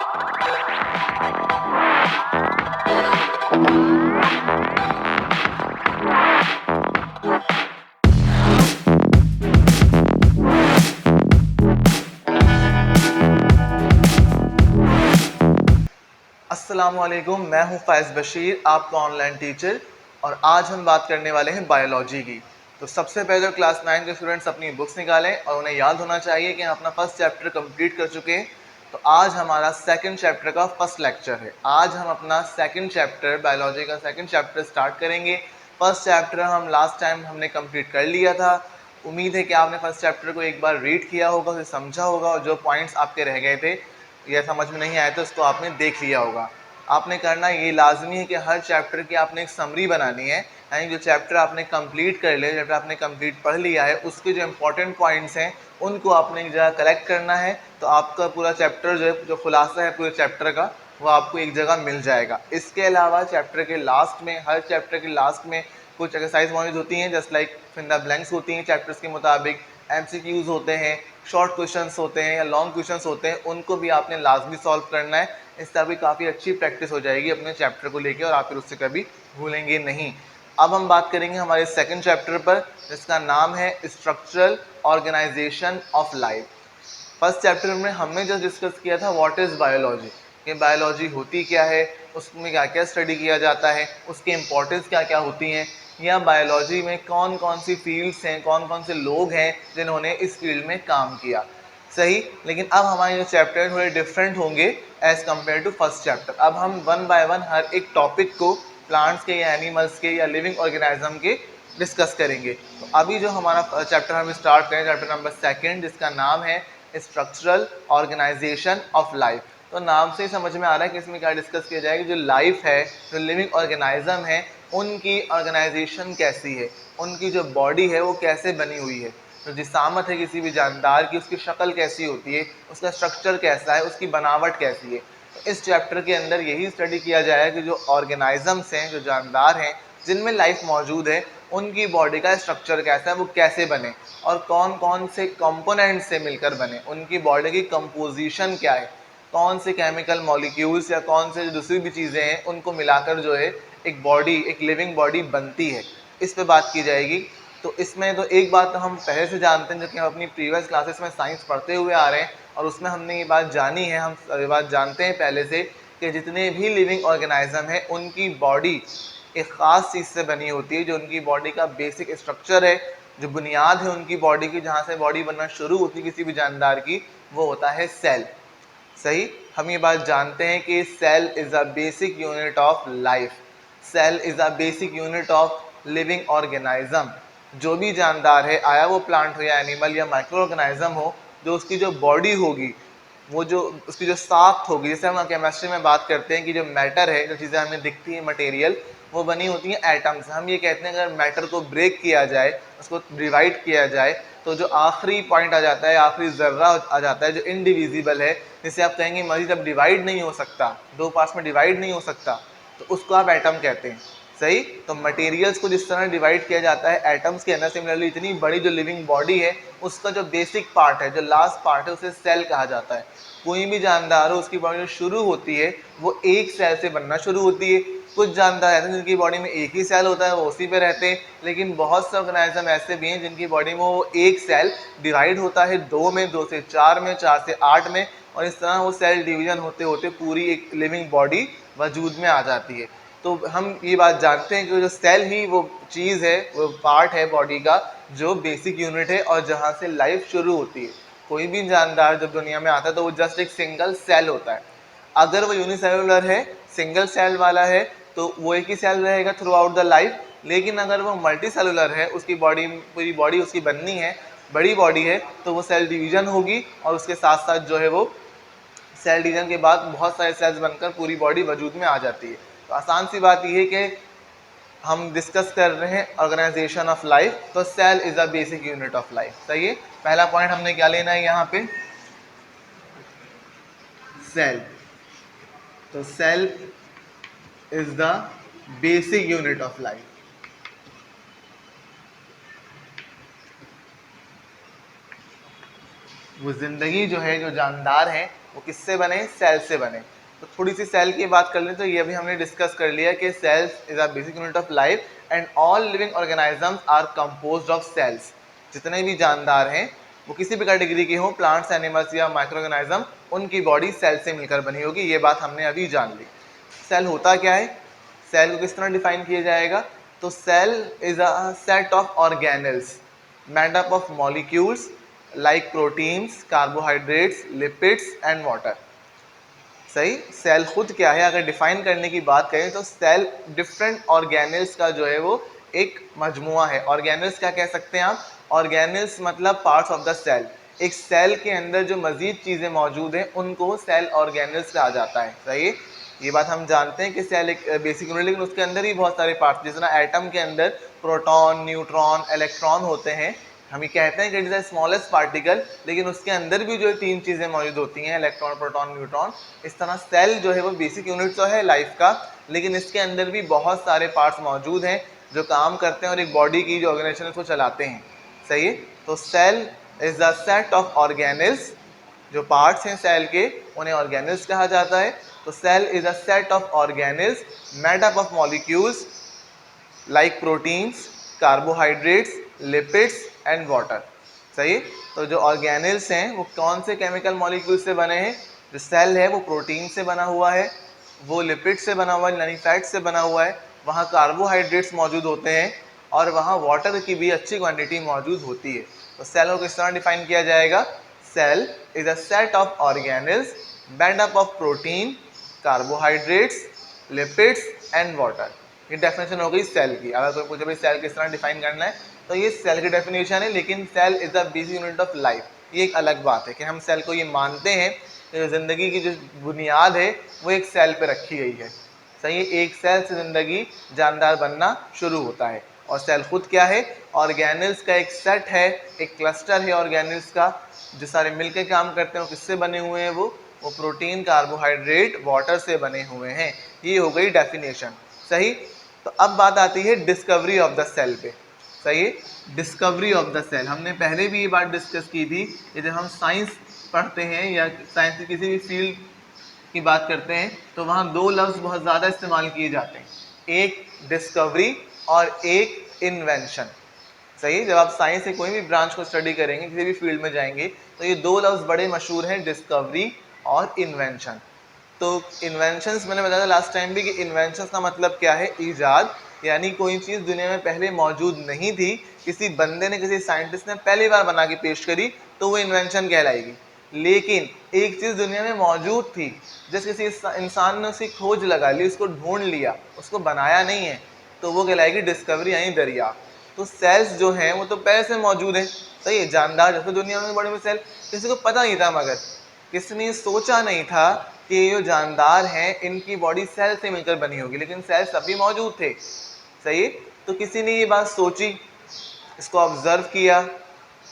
अस्सलामुअलैकुम, मैं हूं फ़ैज़ बशीर, आपका ऑनलाइन टीचर। और आज हम बात करने वाले हैं बायोलॉजी की। तो सबसे पहले तो क्लास 9 के स्टूडेंट्स अपनी बुक्स निकालें और उन्हें याद होना चाहिए कि हम अपना फर्स्ट चैप्टर कंप्लीट कर चुके हैं। तो आज हमारा सेकंड चैप्टर का फर्स्ट लेक्चर है। आज हम अपना सेकंड चैप्टर, बायोलॉजी का सेकंड चैप्टर स्टार्ट करेंगे। फर्स्ट चैप्टर हम लास्ट टाइम हमने कंप्लीट कर लिया था। उम्मीद है कि आपने फर्स्ट चैप्टर को एक बार रीड किया होगा, उसे समझा होगा और जो पॉइंट्स आपके रह गए थे या समझ में नहीं आया तो उसको आपने देख लिया होगा। आपने करना ये लाजमी है कि हर चैप्टर की आपने एक समरी बनानी है, यानी जो चैप्टर आपने कंप्लीट कर लिया, चैप्टर आपने कंप्लीट पढ़ लिया है, उसके जो इंपॉर्टेंट पॉइंट्स हैं उनको आपने एक जगह कलेक्ट करना है। तो आपका पूरा चैप्टर जो है, जो खुलासा है पूरे चैप्टर का, वो आपको एक जगह मिल जाएगा। इसके अलावा चैप्टर के लास्ट में, हर चैप्टर के लास्ट में कुछ एक्सरसाइज मौजूद होती हैं, just like fill the blanks होती हैं चैप्टर्स के मुताबिक, एमसीक्यूज होते हैं, शॉर्ट क्वेश्चंस होते हैं या लॉन्ग क्वेश्चंस होते हैं, उनको भी आपने लाजमी सॉल्व करना है। इससे आपकी काफ़ी अच्छी प्रैक्टिस हो जाएगी अपने चैप्टर को लेकर और आप फिर उससे कभी भूलेंगे नहीं। अब हम बात करेंगे हमारे सेकंड चैप्टर पर, जिसका नाम है structural organisation of life. First chapter में हमने जो डिस्कस किया था व्हाट इज़ बायोलॉजी, कि बायोलॉजी होती क्या है, उसमें क्या क्या स्टडी किया जाता है, उसकी इम्पोर्टेंस क्या क्या होती हैं, या बायोलॉजी में कौन कौन सी फील्ड्स हैं, कौन कौन से लोग हैं जिन्होंने इस फील्ड में काम किया। सही। लेकिन अब हमारे जो चैप्टर थोड़े डिफरेंट होंगे as compare to first chapter. अब हम वन बाय वन हर एक टॉपिक को, प्लांट्स के या एनिमल्स के या लिविंग ऑर्गेनिज्म के, डिस्कस करेंगे। तो अभी जो हमारा चैप्टर हम स्टार्ट करें, चैप्टर नंबर सेकंड, जिसका नाम है स्ट्रक्चरल ऑर्गेनाइजेशन ऑफ लाइफ। तो नाम से ही समझ में आ रहा है कि इसमें क्या डिस्कस किया जाएगा। जो लाइफ है, जो लिविंग ऑर्गेनाइज्म है, उनकी ऑर्गेनाइजेशन कैसी है, उनकी जो बॉडी है वो कैसे बनी हुई है, जो जिसामत है किसी भी जानदार की, उसकी शक्ल कैसी होती है, उसका स्ट्रक्चर कैसा है, उसकी बनावट कैसी है। तो इस चैप्टर के अंदर यही स्टडी किया जाएगा कि जो ऑर्गेनाइजम्स हैं, जो जानदार हैं, जिनमें लाइफ मौजूद है, उनकी बॉडी का स्ट्रक्चर कैसा है, वो कैसे बने और कौन कौन से कंपोनेंट से मिलकर बने, उनकी बॉडी की कंपोजिशन क्या है, कौन से केमिकल मॉलिक्यूल्स या कौन से जो दूसरी भी चीज़ें हैं उनको मिलाकर जो है एक बॉडी, एक लिविंग बॉडी बनती है। इस पे बात की जाएगी। तो इसमें तो एक बात तो हम पहले से जानते हैं, जो कि हम अपनी प्रीवियस क्लासेस में साइंस पढ़ते हुए आ रहे हैं और उसमें हमने ये बात जानी है, हम ये बात जानते हैं पहले से कि जितने भी लिविंग ऑर्गेनिज्म हैं उनकी बॉडी एक ख़ास चीज़ से बनी होती है। जो उनकी बॉडी का बेसिक स्ट्रक्चर है, जो बुनियाद है उनकी बॉडी की, जहाँ से बॉडी बनना शुरू होती है किसी भी जानदार की, वो होता है सेल। सही। हम ये बात जानते हैं कि cell is a basic unit of life, cell is a basic unit of living organism. जो भी जानदार है, आया वो प्लांट हो या एनिमल या माइक्रो ऑर्गेनिज्म हो, जो उसकी जो बॉडी होगी, वो जो उसकी जो साख्त होगी, जैसे हम केमिस्ट्री में बात करते हैं कि जो मैटर है, जो चीज़ें हमें दिखती है मटेरियल, वो बनी होती हैं एटम्स। हम ये कहते हैं अगर मैटर को ब्रेक किया जाए, उसको डिवाइड किया जाए, तो जो आखिरी पॉइंट आ जाता है, आखिरी ज़र्रा आ जाता है जो इनडिविजिबल है, जिसे आप कहेंगे मजीद अब डिवाइड नहीं हो सकता, दो पार्ट्स में डिवाइड नहीं हो सकता, तो उसको आप एटम कहते हैं। सही। तो मटेरियल्स को जिस तरह डिवाइड किया जाता है एटम्स के अंदर, सिमिलरली इतनी बड़ी जो लिविंग बॉडी है, उसका जो बेसिक पार्ट है, जो लास्ट पार्ट है, उसे सेल कहा जाता है। कोई भी जानदार हो, उसकी बॉडी जो शुरू होती है वो एक सेल से बनना शुरू होती है। कुछ जानदार ऐसे हैं जिनकी बॉडी में एक ही सेल होता है, वो उसी पे रहते हैं। लेकिन बहुत से ऑर्गेनिज्म ऐसे भी हैं जिनकी बॉडी में वो एक सेल डिवाइड होता है दो में, दो से चार में, चार से आठ में, और इस तरह वो सेल डिवीजन होते होते पूरी एक लिविंग बॉडी वजूद में आ जाती है। तो हम ये बात जानते हैं कि जो सेल ही वो चीज़ है, वो पार्ट है बॉडी का, जो बेसिक यूनिट है और जहाँ से लाइफ शुरू होती है। कोई भी जानदार जब दुनिया में आता है तो वो जस्ट एक सिंगल सेल होता है। अगर वो यूनिसेलुलर है, सिंगल सेल वाला है, तो वो एक ही सेल रहेगा थ्रू आउट द लाइफ। लेकिन अगर वो मल्टी सेलुलर है, उसकी बॉडी, पूरी बॉडी उसकी बननी है, बड़ी बॉडी है, तो वो सेल डिवीजन होगी और उसके साथ साथ जो है वो सेल डिवीजन के बाद बहुत सारे सेल्स बनकर पूरी बॉडी वजूद में आ जाती है। तो आसान सी बात यह है कि हम डिस्कस कर रहे हैं ऑर्गेनाइजेशन ऑफ लाइफ, तो cell is a basic unit of life. सही है। पहला पॉइंट हमने क्या लेना है यहाँ पे, सेल। तो cell is the basic unit of life. वो जिंदगी जो है, जो जानदार है, वो किससे बने, सेल से बने। तो थोड़ी सी सेल की बात कर लें तो ये भी हमने डिस्कस कर लिया कि cells is a basic unit of life and all living organisms are composed of cells. जितने भी जानदार हैं वो किसी भी कैटेगरी के हों, प्लांट्स, एनिमल्स या माइक्रो ऑर्गेनिज्म, उनकी बॉडी सेल से मिलकर बनी होगी। ये बात हमने अभी जान ली। सेल होता क्या है, सेल को किस तरह डिफाइन किया जाएगा, तो cell is a set of organelles made up of molecules like proteins, carbohydrates, lipids and water. सही, सेल खुद क्या है अगर डिफाइन करने की बात करें तो सेल डिफरेंट ऑर्गेनेल्स का जो है वो एक मजमुआ है। ऑर्गेनेल्स क्या कह सकते हैं आप, ऑर्गेनेल्स मतलब पार्ट्स ऑफ द सेल। एक सेल के अंदर जो मजीद चीज़ें मौजूद हैं उनको सेल ऑर्गेनेल्स कहा जाता है। सही, ये बात हम जानते हैं कि सेल एक बेसिक यूनिट, लेकिन उसके अंदर ही बहुत सारे पार्ट्स, जिस तरह एटम के अंदर प्रोटॉन, न्यूट्रॉन, इलेक्ट्रॉन होते हैं, हम ये कहते हैं कि it is the smallest particle, लेकिन उसके अंदर भी जो तीन चीज़ें मौजूद होती हैं, इलेक्ट्रॉन, प्रोटॉन, न्यूट्रॉन। इस तरह सेल जो है वो बेसिक यूनिट तो है लाइफ का, लेकिन इसके अंदर भी बहुत सारे पार्ट्स मौजूद हैं जो काम करते हैं और एक बॉडी की जो ऑर्गेनाइजेशन है उसको चलाते हैं। सही है, तो cell is the set of organelles, जो पार्ट्स हैं सेल के उन्हें ऑर्गेनल्स कहा जाता है। तो cell is a set of organelles made up of molecules like proteins, carbohydrates, lipids and water. सही, तो जो ऑर्गेनल्स हैं वो कौन से केमिकल मॉलिक्यूल से बने हैं, जो सेल है वो प्रोटीन से बना हुआ है, वो लिपिड से बना हुआ है, यानी फैट से बना हुआ है, वहाँ कार्बोहाइड्रेट्स मौजूद होते हैं और वहाँ वाटर की भी अच्छी क्वांटिटी मौजूद होती है। तो सेल को किस तरह डिफाइन किया जाएगा, cell is a set of organelles made up of protein, carbohydrates, lipids and water. ये डेफिनेशन हो गई सेल की। अगर कोई पूछे भाई सेल किस तरह डिफाइन करना है, तो ये सेल की डेफिनेशन है, लेकिन cell is the basic unit of life, ये एक अलग बात है कि हम सेल को ये मानते हैं कि ज़िंदगी की जो बुनियाद है वो एक सेल पे रखी गई है। सही है, एक सेल से ज़िंदगी जानदार बनना शुरू होता है। और सेल खुद क्या है, ऑर्गेनल्स का एक सेट है, एक क्लस्टर है ऑर्गेनल्स का, जो सारे मिलकर काम करते हैं। वो किससे बने हुए हैं, वो प्रोटीन, कार्बोहाइड्रेट, वाटर से बने हुए हैं। ये हो गई डेफिनेशन। सही, तो अब बात आती है डिस्कवरी ऑफ द सेल पे। सही है, डिस्कवरी ऑफ द सेल हमने पहले भी ये बात डिस्कस की थी कि जब हम साइंस पढ़ते हैं या साइंस की किसी भी फील्ड की बात करते हैं तो वहाँ दो लफ्ज़ बहुत ज़्यादा इस्तेमाल किए जाते हैं, एक डिस्कवरी और एक इन्वेंशन। सही है, जब आप साइंस के कोई भी ब्रांच को स्टडी करेंगे, किसी भी फील्ड में जाएंगे, तो ये दो लफ्ज़ बड़े मशहूर हैं, डिस्कवरी और इन्वेंशन। तो इन्वेंशंस मैंने बताया था लास्ट टाइम भी कि इन्वेंशंस का मतलब क्या है, ईजाद, यानी कोई चीज़ दुनिया में पहले मौजूद नहीं थी, किसी बंदे ने, किसी साइंटिस्ट ने पहली बार बना के पेश करी, तो वो इन्वेंशन कहलाएगी। लेकिन एक चीज़ दुनिया में मौजूद थी, जैसे किसी इंसान ने उसकी खोज लगा ली, उसको ढूंढ लिया, उसको बनाया नहीं है, तो वो कहलाएगी डिस्कवरी यानी दरिया। तो सेल्स जो हैं वो तो पहले से मौजूद है। सही है, जानदार जैसे दुनिया में बड़े बड़े सेल किसी को पता नहीं था, मगर किसने सोचा नहीं था कि ये जो जानदार हैं इनकी बॉडी सेल से मिलकर बनी होगी, लेकिन सेल्स अभी मौजूद थे। सही है, तो किसी ने ये बात सोची, इसको ऑब्जर्व किया,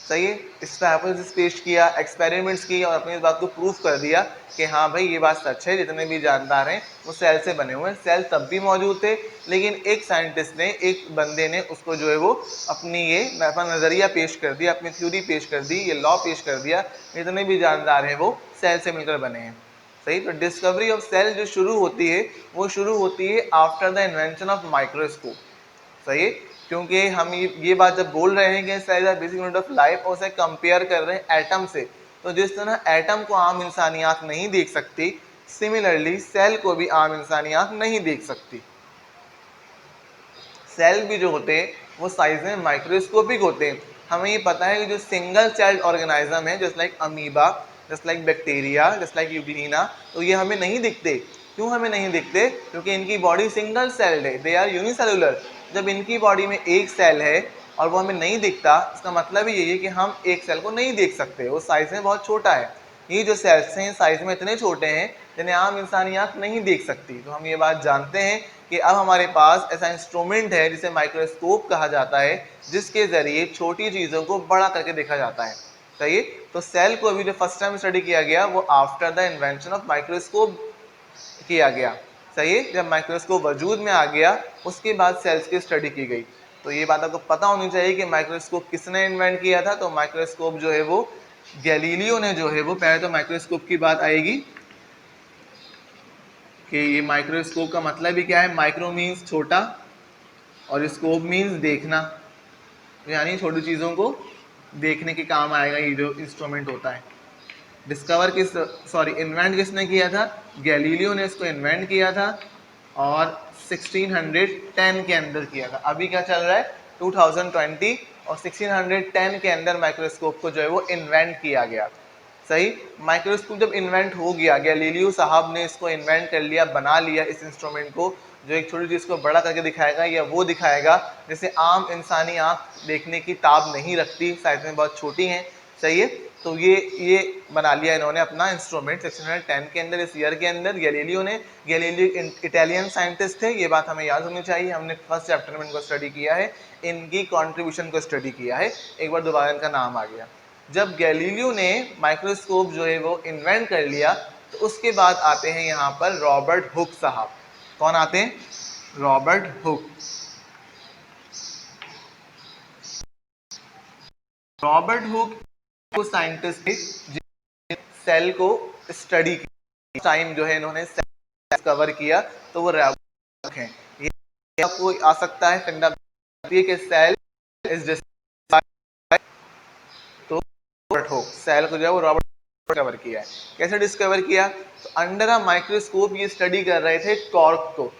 सही है, इस पर हाइपोथेसिस पेश किया, एक्सपेरिमेंट्स किए और अपनी इस बात को प्रूफ कर दिया कि हाँ भाई ये बात सच है, जितने भी जानदार हैं वो सेल से बने हुए हैं। सेल तब भी मौजूद थे, लेकिन एक साइंटिस्ट ने, एक बंदे ने उसको जो है वो अपनी ये अपना नज़रिया पेश कर दिया, अपनी थ्योरी पेश कर दी, ये लॉ पेश कर दिया, जितने भी जानदार हैं वो सेल से मिलकर बने हैं। सही, तो डिस्कवरी ऑफ सेल जो शुरू होती है वो शुरू होती है after the invention of microscope. सही है, क्योंकि हम ये बात जब बोल रहे हैं कि cell is basic unit of life और उसे कंपेयर कर रहे हैं एटम से, तो जिस तरह एटम को आम इंसानियत नहीं देख सकती, सिमिलरली सेल को भी आम इंसानियत नहीं देख सकती। सेल भी जो होते हैं वो साइज में माइक्रोस्कोपिक होते हैं। हमें ये पता है कि जो सिंगल सेल्ड ऑर्गेनिज्म है, just like amoeba, just like bacteria, just like Euglena, तो ये हमें नहीं दिखते। क्यों हमें नहीं दिखते, क्योंकि इनकी बॉडी सिंगल सेल्ड है, दे आर यूनिसेलुलर। जब इनकी बॉडी में एक सेल है और वो हमें नहीं दिखता, इसका मतलब ही यही है कि हम एक सेल को नहीं देख सकते, वो साइज में बहुत छोटा है। ये जो सेल्स हैं साइज में इतने छोटे हैं जिन्हें आम इंसानियत नहीं देख सकती। तो हम ये बात जानते हैं कि अब हमारे पास ऐसा इंस्ट्रूमेंट है जिसे माइक्रोस्कोप कहा जाता है, जिसके ज़रिए छोटी चीज़ों को बड़ा करके देखा जाता है। सही है, तो सेल को अभी जो फर्स्ट टाइम स्टडी किया गया वो after the invention of microscope किया गया। सही है, जब माइक्रोस्कोप वजूद में आ गया उसके बाद सेल्स की स्टडी की गई। तो ये बात आपको पता होनी चाहिए कि माइक्रोस्कोप किसने इन्वेंट किया था। तो माइक्रोस्कोप जो है वो गैलीलियो ने जो है वो, पहले तो माइक्रोस्कोप की बात आएगी कि ये माइक्रोस्कोप का मतलब ही क्या है। माइक्रो मीन्स छोटा और स्कोप मीन्स देखना, यानी छोटी चीज़ों को देखने के काम आएगा ये जो इंस्ट्रूमेंट होता है। डिस्कवर किस सॉरी इन्वेंट किसने किया था? गैलीलियो ने इसको इन्वेंट किया था और 1610 के अंदर किया था। अभी क्या चल रहा है? 2020, और 1610 के अंदर माइक्रोस्कोप को जो है वो इन्वेंट किया गया। सही, माइक्रोस्कोप जब इन्वेंट हो गया, गैलीलियो साहब ने इसको इन्वेंट कर लिया, बना लिया इस इंस्ट्रूमेंट को, जो एक छोटी चीज़ को बड़ा करके दिखाएगा या वो दिखाएगा जैसे आम इंसानी आँख देखने की ताब नहीं रखती, साइज में बहुत छोटी हैं। सही है, तो ये बना लिया इन्होंने अपना इंस्ट्रूमेंट 1610 के अंदर, इस ईयर के अंदर गैलीलियो ने। गैलीलियो इटालियन साइंटिस्ट थे, ये बात हमें याद होनी चाहिए। हमने फर्स्ट चैप्टर में इनको स्टडी किया है, इनकी कॉन्ट्रीब्यूशन को स्टडी किया है। एक बार दोबारा इनका नाम आ गया। जब गैलीलियो ने माइक्रोस्कोप जो है वो इन्वेंट कर लिया, तो उसके बाद आते हैं यहाँ पर रॉबर्ट हुक साहब। कौन आते हैं? Robert Hooke. रॉबर्ट हुक वो साइंटिस्ट थे जिन्होंने सेल को स्टडी किया। टाइम जो है इन्होंने सेल डिस्कवर किया, तो वो रॉबर्ट हैं। ये आपको आ सकता है फंडा कि सेल इज डिस्कवर्ड, तो रॉबर्ट हुक सेल को जो है वो रॉबर्ट डिस्कवर किया है। कैसे डिस्कवर किया? तो अंडर अ माइक्रोस्कोप ये स्टडी कर रहे थे कॉर्क को।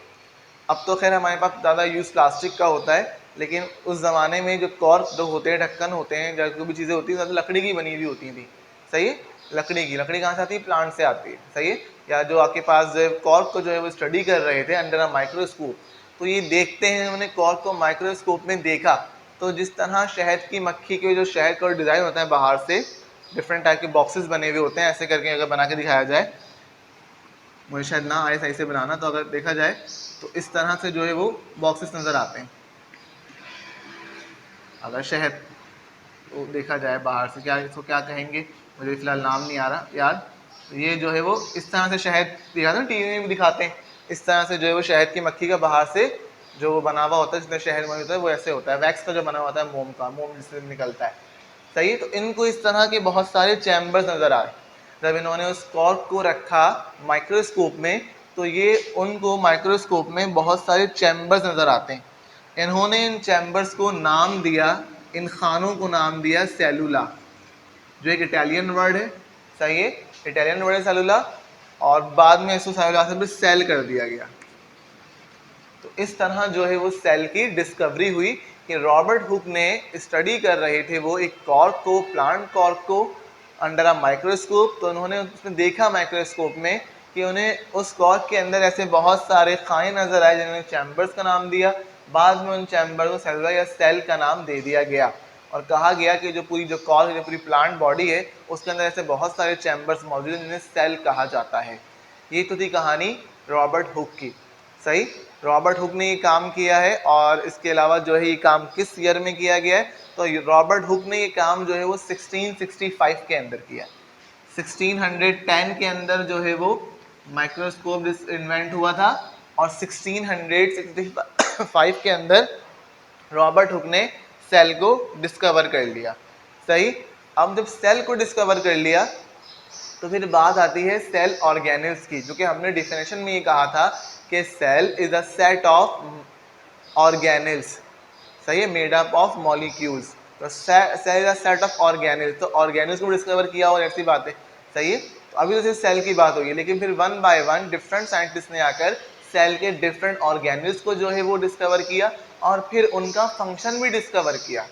अब तो खैर हमारे पास ज़्यादा यूज़ प्लास्टिक का होता है, लेकिन उस ज़माने में जो कॉर्क जो होते हैं, ढक्कन होते हैं, जो कोई भी चीज़ें होती हैं, ज़्यादा लकड़ी की बनी हुई होती थी। सही है, लकड़ी कहाँ से आती है? प्लांट से आती है। सही है, या जो आपके पास जो कॉर्क को जो है वो स्टडी कर रहे थे अंडर अ माइक्रोस्कोप, तो ये देखते हैं, उन्होंने कॉर्क को माइक्रोस्कोप में देखा, तो जिस तरह शहद की मक्खी के जो शहद का डिज़ाइन होता है बाहर से, डिफरेंट टाइप के बॉक्सेस बने हुए होते हैं, ऐसे करके अगर बना के दिखाया जाए, मुझे शायद ना आए सही से बनाना, तो अगर देखा जाए तो इस तरह से जो है वो बॉक्सेस नज़र आते हैं। अगर शहद तो देखा जाए बाहर से, क्या इसको क्या कहेंगे, मुझे फिलहाल नाम नहीं आ रहा याद। तो ये जो है वो इस तरह से शहद दिखाते हैं, टीवी में भी दिखाते हैं, इस तरह से जो है वो शहद की मक्खी का बाहर से जो वो बना हुआ होता है, जिसमें शहद मौजूद होता है, वो ऐसे होता है। वैक्स का जो बना हुआ होता है, मोम का, मोम जिससे निकलता है। सही है, तो इनको इस तरह के बहुत सारे चैम्बर्स नज़र आए। जब इन्होंने उस कॉर्क को रखा माइक्रोस्कोप में, तो ये उनको माइक्रोस्कोप में बहुत सारे चैम्बर्स नज़र आते हैं। इन्होंने इन चैम्बर्स को नाम दिया, इन खानों को नाम दिया सेलुला, जो एक इटालियन वर्ड है। सही है, इटालियन वर्ड है सेलुला, और बाद में इसको सेलुला से भी सेल कर दिया गया। तो इस तरह जो है वो सेल की डिस्कवरी हुई कि रॉबर्ट हुक ने स्टडी कर रहे थे वो एक कॉर्क को, प्लांट कॉर्क को अंडर अ माइक्रोस्कोप। तो उन्होंने उसमें देखा माइक्रोस्कोप में कि उन्हें उस कॉर्क के अंदर ऐसे बहुत सारे खाने नज़र आए, जिन्होंने चैम्बर्स का नाम दिया। बाद में उन चैम्बर को सेलुला या सेल का नाम दे दिया गया, और कहा गया कि जो पूरी जो कॉर्क, जो पूरी प्लांट बॉडी है, उसके अंदर ऐसे बहुत सारे चैम्बर्स मौजूद हैं जिन्हें सेल कहा जाता है। ये तो थी कहानी रॉबर्ट हुक की। सही, रॉबर्ट हुक ने ये काम किया है, और इसके अलावा जो है ये काम किस ईयर में किया गया है? तो रॉबर्ट हुक ने ये काम जो है वो 1665 के अंदर किया। 1610 के अंदर जो है वो माइक्रोस्कोप इन्वेंट हुआ था, और 1665 के अंदर रॉबर्ट हुक ने सेल को डिस्कवर कर लिया। सही, अब जब सेल को डिस्कवर कर लिया, तो फिर बात आती है सेल ऑर्गेनेल्स की, जो कि हमने डिफिनेशन में ये कहा था कि cell is a set of organelles. सही है, मेड अप ऑफ मॉलिक्यूल्स। तो cell is a set of organelles, तो ऑर्गेनेल्स को डिस्कवर किया, और ऐसी बात है। सही है, तो अभी तो सिर्फ सेल की बात होगी, लेकिन फिर one by one different scientist ने आकर सेल के डिफरेंट ऑर्गेनेल्स को जो है वो डिस्कवर किया, और फिर उनका फंक्शन भी डिस्कवर किया।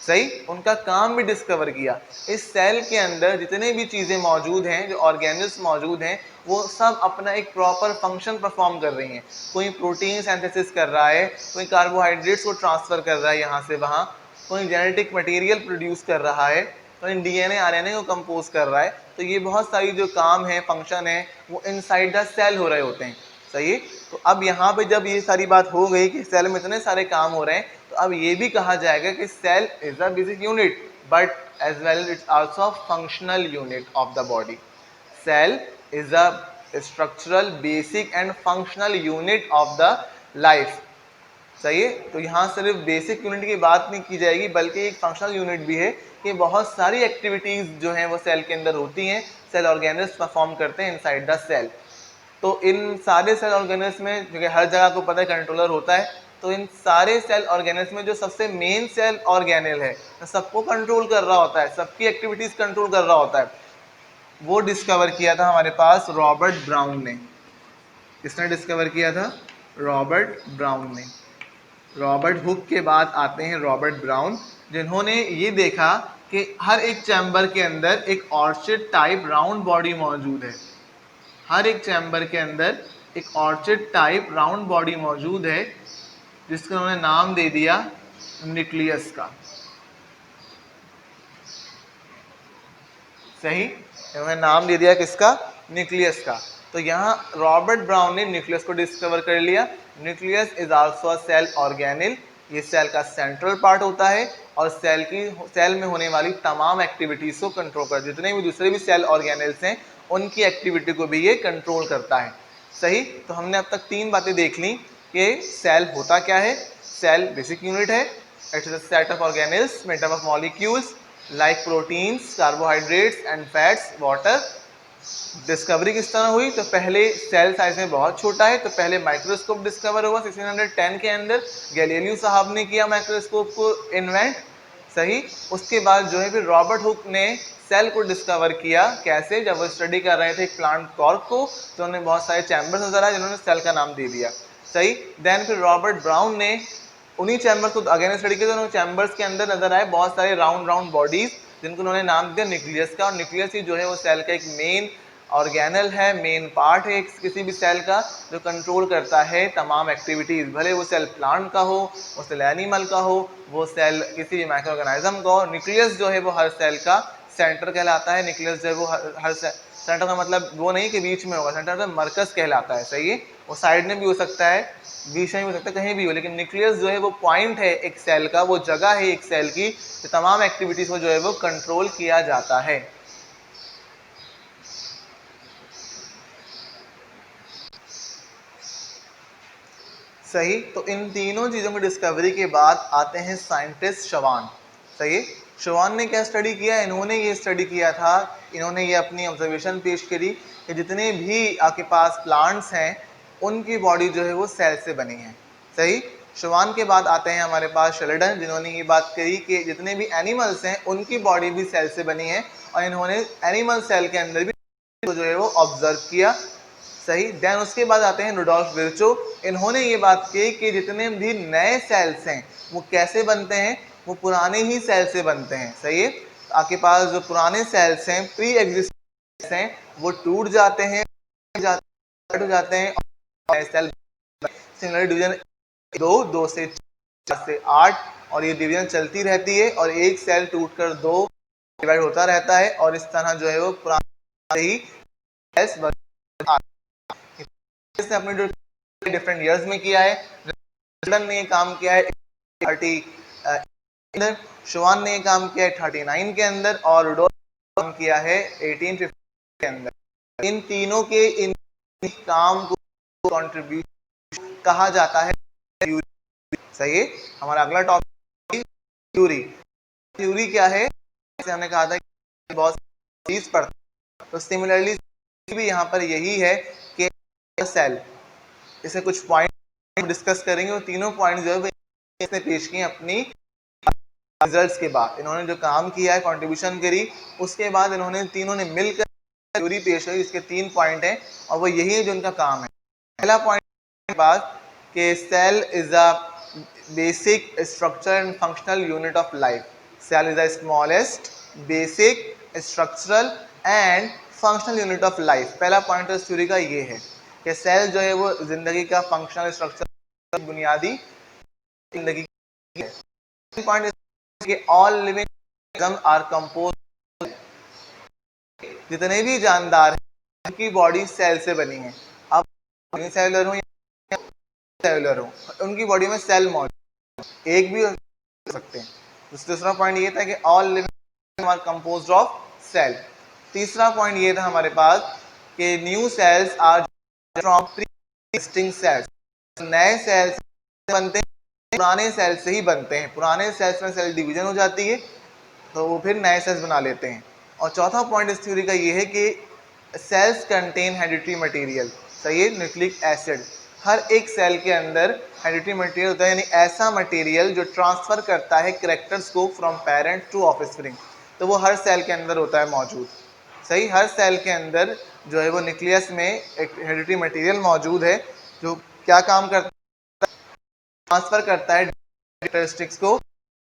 सही, उनका काम भी डिस्कवर किया। इस सेल के अंदर जितने भी चीज़ें मौजूद हैं, जो ऑर्गेनल्स मौजूद हैं, वो सब अपना एक प्रॉपर फंक्शन परफॉर्म कर रही हैं। कोई प्रोटीन सिंथेसिस कर रहा है, कोई कार्बोहाइड्रेट्स को ट्रांसफ़र कर रहा है यहाँ से वहाँ, कोई जेनेटिक मटेरियल प्रोड्यूस कर रहा है, कोई डीएनए आरएनए को कंपोज कर रहा है। तो ये बहुत सारी जो काम है, फंक्शन है, वो इनसाइड द सेल हो रहे होते हैं। सही है, तो अब यहाँ पे जब ये सारी बात हो गई कि सेल में इतने सारे काम हो रहे हैं, तो अब ये भी कहा जाएगा कि cell is a basic unit, but as well it's also functional unit of the body. Cell is a structural, basic and functional unit of the life. सही है। तो यहाँ सिर्फ बेसिक यूनिट की बात नहीं की जाएगी, बल्कि एक फंक्शनल यूनिट भी है कि बहुत सारी एक्टिविटीज़ जो हैं वो सेल के अंदर होती हैं, सेल ऑर्गेनल्स परफॉर्म करते हैं इनसाइड द सेल। तो इन सारे सेल ऑर्गेनल्स में, क्योंकि हर जगह को पता है कंट्रोलर होता है, तो इन सारे सेल ऑर्गेनल्स में जो सबसे मेन सेल ऑर्गेनल है, सबको कंट्रोल कर रहा होता है, सबकी एक्टिविटीज़ कंट्रोल कर रहा होता है, वो डिस्कवर किया था हमारे पास रॉबर्ट ब्राउन ने। किसने डिस्कवर किया था? रॉबर्ट ब्राउन ने। रॉबर्ट हुक के बाद आते हैं रॉबर्ट ब्राउन, जिन्होंने ये देखा कि हर एक चैम्बर के अंदर एक ऑर्चिड टाइप राउंड बॉडी मौजूद है। हर एक चैम्बर के अंदर एक ऑर्चिड टाइप राउंड बॉडी मौजूद है, जिसका उन्होंने नाम दे दिया न्यूक्लियस का। सही, उन्होंने नाम दे दिया किसका? न्यूक्लियस का। तो यहाँ रॉबर्ट ब्राउन ने न्यूक्लियस को डिस्कवर कर लिया। Nucleus is also a cell organelle, ये सेल का सेंट्रल पार्ट होता है और सेल में होने वाली तमाम एक्टिविटीज को कंट्रोल कर, जितने भी दूसरे भी सेल ऑर्गेनिल्स हैं उनकी एक्टिविटी को भी ये कंट्रोल करता है। सही, तो हमने अब तक 3 बातें देख ली कि सेल होता क्या है। सेल बेसिक यूनिट है, it is a set of organelles made up of molecules like proteins, carbohydrates and fats, water. Discovery किस तरह हुई? तो पहले सेल साइज में बहुत छोटा है, तो पहले माइक्रोस्कोप डिस्कवर हुआ 1610 के अंदर, गैलीलियो साहब ने किया माइक्रोस्कोप को इन्वेंट। सही, उसके बाद जो है फिर रॉबर्ट हुक ने सेल को डिस्कवर किया। कैसे? जब वो स्टडी कर रहे थे एक प्लांट कॉर्क को, तो उन्हें बहुत सारे चैम्बर्स नजर आए जिन्होंने सेल का नाम दे दिया। सही, देन फिर रॉबर्ट ब्राउन ने उन्हीं चैम्बर्स को अगेन स्टडी किया, तो उन्होंने चैम्बर्स के अंदर नजर आए बहुत सारे राउंड राउंड बॉडीज, जिनको उन्होंने नाम दिया न्यूक्लियस का। और न्यूक्लियस ही जो है वो सेल का एक मेन ऑर्गेनल है, मेन पार्ट है किसी भी सेल का, जो कंट्रोल करता है तमाम एक्टिविटीज़, भले वो सेल प्लांट का हो, वो सेल एनिमल का हो, वो सेल किसी भी माइक्रो ऑर्गेनिज्म का हो। न्यूक्लियस जो है वो हर सेल का सेंटर कहलाता है। न्यूक्लियस जो है वो हर सेंटर का मतलब वो नहीं कि बीच में होगा, सेंटर का मरकज कहलाता है। सही है, वो साइड में भी हो सकता है, बीच में भी हो सकता है, कहीं भी हो, लेकिन न्यूक्लियस जो है वो पॉइंट है एक सेल का, वो जगह है एक सेल की, तो तमाम एक्टिविटीज़ को जो है वो कंट्रोल किया जाता है। सही, तो इन तीनों चीज़ों की डिस्कवरी के बाद आते हैं साइंटिस्ट शवान। सही, शवान ने क्या स्टडी किया? इन्होंने ये स्टडी किया था, इन्होंने ये अपनी ऑब्जर्वेशन पेश करी कि जितने भी आपके पास प्लांट्स हैं उनकी बॉडी जो है वो सेल से बनी है। सही, शवान के बाद आते हैं हमारे पास शेल्डन, जिन्होंने ये बात कही कि जितने भी एनिमल्स हैं उनकी बॉडी भी सेल से बनी है, और इन्होंने एनिमल सेल के अंदर भी जो है वो ऑब्जर्व किया। सही, देन उसके बाद आते हैं रुडोल्फ विर्चो, इन्होंने ये बात की कि जितने भी नए सेल्स हैं वो कैसे बनते हैं? वो पुराने ही सेल से बनते हैं। सही है, आपके पास जो पुराने सेल्स हैं, प्री एग्जिस्टिंग हैं, वो टूट जाते हैं, हो जाते हैं, और सेल सिमिलर डिवीजन 2 से 4 से 8, और ये डिवीजन चलती रहती है, और एक सेल टूटकर 2 डिवाइड होता रहता है, और इस तरह जो है वो पुराने ही सेल्स इसने अपने जो डिफरेंट ईयर्स में किया है। शेल्डन ने ये काम किया है 30 शवान ने ये काम किया है 39 के अंदर, और रुडोल्फ ने काम किया है 1850 के अंदर। इन तीनों के इन काम को कंट्रीब्यूशन कहा जाता है थ्योरी। सही है, हमारा अगला टॉपिक थ्योरी। थ्योरी क्या है? जैसे हमने कहा था कि बहुत चीज पढ़ते हैं, तो सिमिलरली भी यहाँ पर यही है कि सेल, इसे कुछ पॉइंट डिस्कस करेंगे, और तीनों पॉइंट जो है इसने पेश किए अपनी रिजल्ट्स के बाद। इन्होंने जो काम किया है, कंट्रीब्यूशन करी, उसके बाद इन्होंने तीनों ने मिलकर थ्योरी पेश करी। इसके 3 पॉइंट हैं, और वो यही है जो उनका काम है। पहला पॉइंट बात कि cell is a basic structure and functional unit of life. Cell is the smallest basic structural and functional unit of life. पहला पॉइंट इस थ्योरी का ये है कि सेल जो है वो जिंदगी का फंक्शनल स्ट्रक्चर, बुनियादी जिंदगी है। पॉइंट कि all living organism are compose, जितने भी जानदार हैं उनकी बॉडी सेल से बनी है। अब सेलुलर हो या सेलुलर हो, उनकी बॉडी में सेल मौजूद, एक भी हो सकते हैं। दूसरा पॉइंट ये था कि all living are composed of cell. तीसरा पॉइंट ये था हमारे पास कि new cells are from pre existing cells, नए सेल्स बनते हैं पुराने सेल से ही बनते हैं, पुराने सेल्स में सेल डिवीजन हो जाती है तो वो फिर नए सेल्स बना लेते हैं। और चौथा पॉइंट इस थ्योरी का ये है कि सेल्स कंटेन हेरिडिटरी मटेरियल, सही है, न्यूक्लिक एसिड। हर एक सेल के अंदर हेरिडिटरी मटेरियल होता है, यानी ऐसा मटेरियल जो ट्रांसफर करता है कैरेक्टर्स को फ्रॉम पेरेंट टू ऑफस्प्रिंग, तो वो हर सेल के अंदर होता है मौजूद, सही। हर सेल के अंदर जो है वो न्यूक्लियस में एक हेरिडिटरी मटेरियल मौजूद है जो क्या काम करता है, ट्रांसफर करता है कैरेक्टरिस्टिक्स को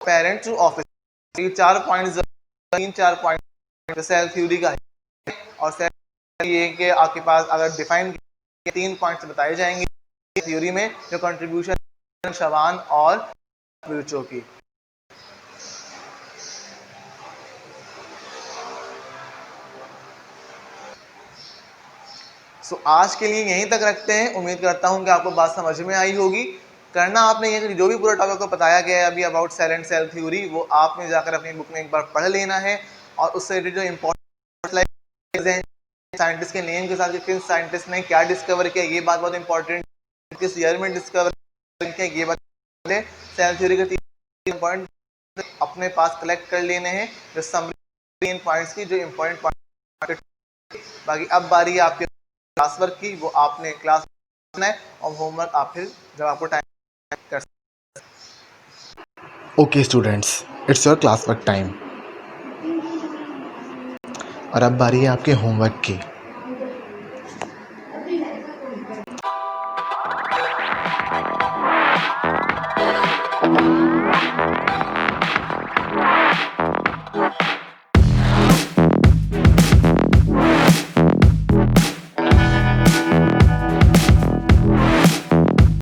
पेरेंट टू ऑफस्प्रिंग। ये 4 पॉइंट्स, 3-4 पॉइंट सेल थ्योरी का है। और सेल ये कि आपके पास अगर डिफाइन 3 पॉइंट्स बताए जाएंगे थ्योरी में, जो कंट्रीब्यूशन शवान और विर्चो की। सो आज के लिए यहीं तक रखते हैं। उम्मीद करता हूं कि आपको बात समझ में आई होगी। करना आपने ये जो भी पूरा टॉपिक को बताया गया है अभी about cell and cell theory, वो आपने जाकर अपनी बुक में एक बार पढ़ लेना है। और उससे रिलेटेड जो इम्पोर्टेंट साइंटिस्ट के नेम के साथ किन साइंटिस्ट ने क्या डिस्कवर किया, ये बात बहुत इंपॉर्टेंट, किस ईयर में डिस्कवर किया, ये बात। सेल थ्योरी के 3 पॉइंट अपने पास कलेक्ट कर लेने हैं, जो समरी 3 पॉइंट्स की, जो इंपॉर्टेंट पॉइंट। बाकी अब बारी है आपके क्लास वर्क की, वो आपने क्लास करना है और होमवर्क आप फिर जब आपको टाइम कर। Okay students, it's your class work time. और अब बारी है आपके होमवर्क की।